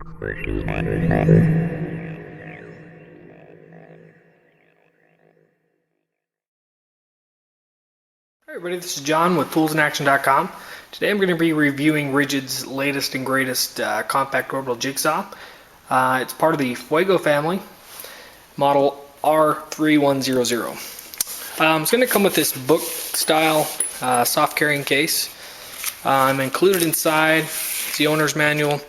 Hi everybody, this is John with toolsinaction.com. Today I'm going to be reviewing Ridgid's latest and greatest compact orbital jigsaw. It's part of the Fuego family, model R3100. It's going to come with this book style soft carrying case. Included inside is the owner's manual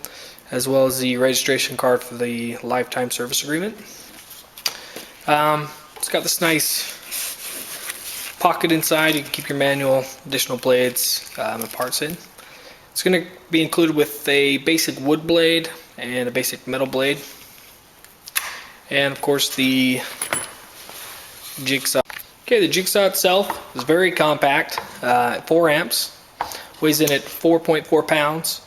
as well as the registration card for the lifetime service agreement. It's got this nice pocket inside. You can keep your manual, additional blades, and parts in. It's going to be included with a basic wood blade and a basic metal blade, and of course the jigsaw. Okay, the jigsaw itself is very compact, 4 amps, weighs in at 4.4 pounds,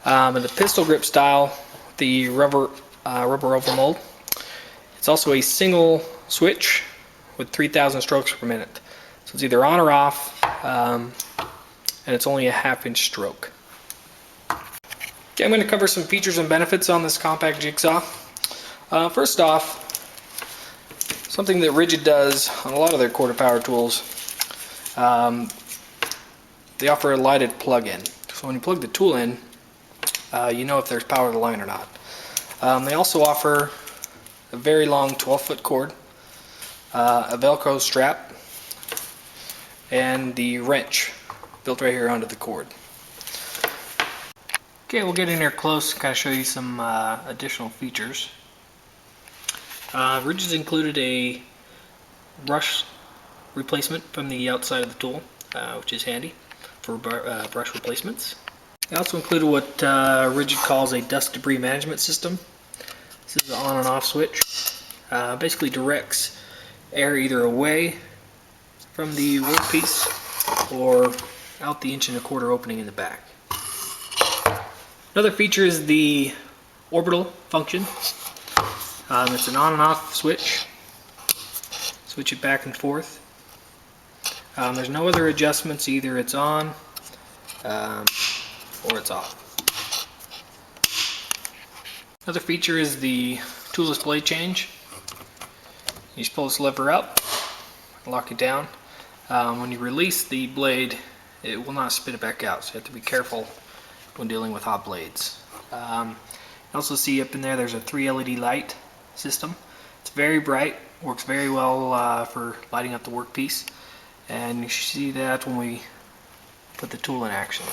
and the pistol grip style, the rubber over mold. It's also a single switch with 3,000 strokes per minute. So it's either on or off, and it's only a 1/2 inch stroke. Okay, I'm going to cover some features and benefits on this compact jigsaw. First off, something that Ridgid does on a lot of their quarter power tools, they offer a lighted plug-in. So when you plug the tool in, you know if there's power to the line or not. They also offer a very long 12-foot cord, a Velcro strap, and the wrench built right here onto the cord. Okay, we'll get in here close and kind of show you some additional features. Ridgid's included a brush replacement from the outside of the tool, which is handy for brush replacements. They also included what Ridgid calls a dust debris management system. This is an on and off switch. Basically directs air either away from the workpiece or out the 1.25 inch opening in the back. Another feature is the orbital function. It's an on and off switch. Switch it back and forth. There's no other adjustments, either it's on or it's off. Another feature is the toolless blade change. You just pull this lever up, lock it down. When you release the blade, it will not spit it back out, so you have to be careful when dealing with hot blades. You also see up in there there's a 3 LED light system. It's very bright, works very well for lighting up the workpiece, and you should see that when we put the tool in action.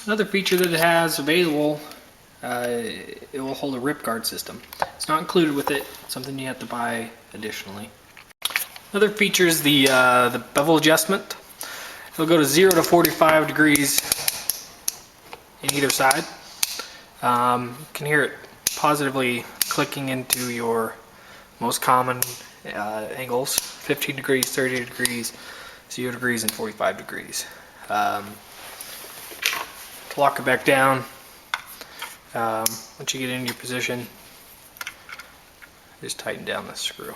Another feature that it has available, it will hold a rip guard system. It's not included with it, it's something you have to buy additionally. Another feature is the bevel adjustment. It'll go to 0 to 45 degrees in either side. You can hear it positively clicking into your most common angles: 15 degrees, 30 degrees, 0 degrees, and 45 degrees. To lock it back down, once you get into your position, just tighten down the screw.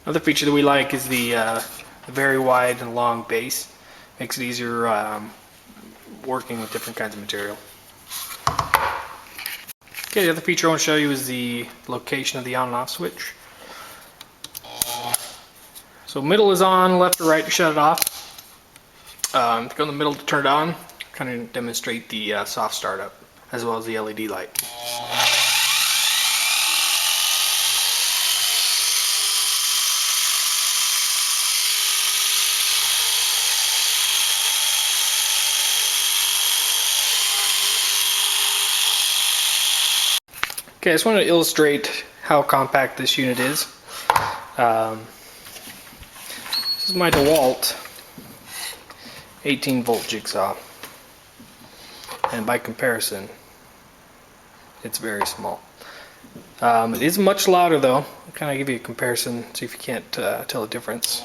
Another feature that we like is the very wide and long base. Makes it easier working with different kinds of material. Okay, the other feature I want to show you is the location of the on and off switch. So middle is on, left or right to shut it off. Go in the middle to turn it on, kind of demonstrate the soft startup, as well as the LED light. Okay, I just want to illustrate how compact this unit is. This is my DeWalt 18-volt jigsaw, and by comparison, it's very small. It is much louder though. I'll kind of give you a comparison, see if you can't tell the difference.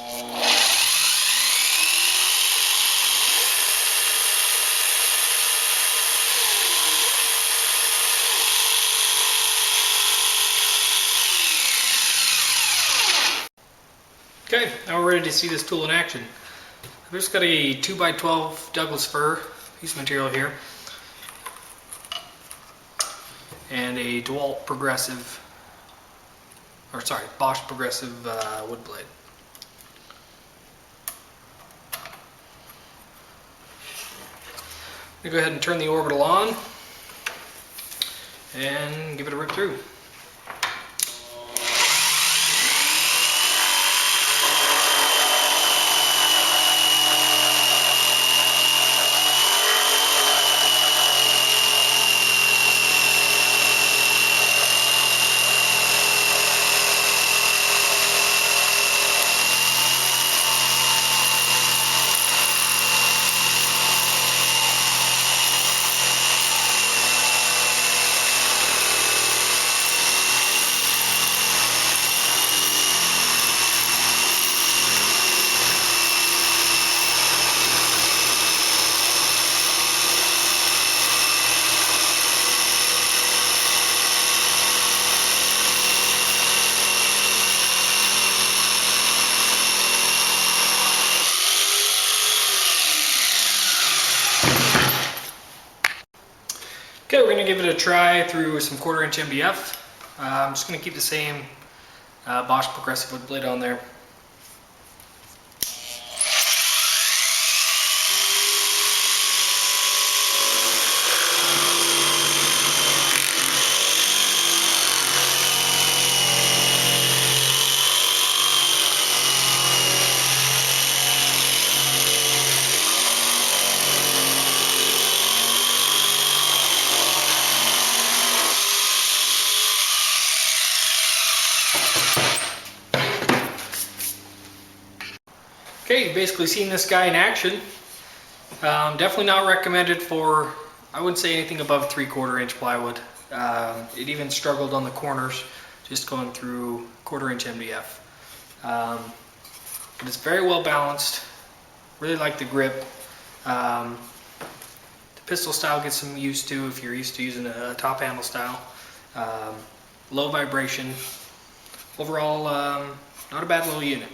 Okay, now we're ready to see this tool in action. I've just got a 2x12 Douglas fir piece of material here and a DeWalt progressive, Bosch progressive wood blade. I'm going to go ahead and turn the orbital on and give it a rip through. Okay, we're going to give it a try through some 1/4 inch MDF. I'm just going to keep the same Bosch progressive wood blade on there. Okay, you've basically seen this guy in action. Definitely not recommended for, I wouldn't say anything above 3/4 inch plywood. It even struggled on the corners, just going through 1/4 inch MDF. But it's very well balanced. Really like the grip. The pistol style gets some used to if you're used to using a top handle style. Low vibration. Overall, not a bad little unit.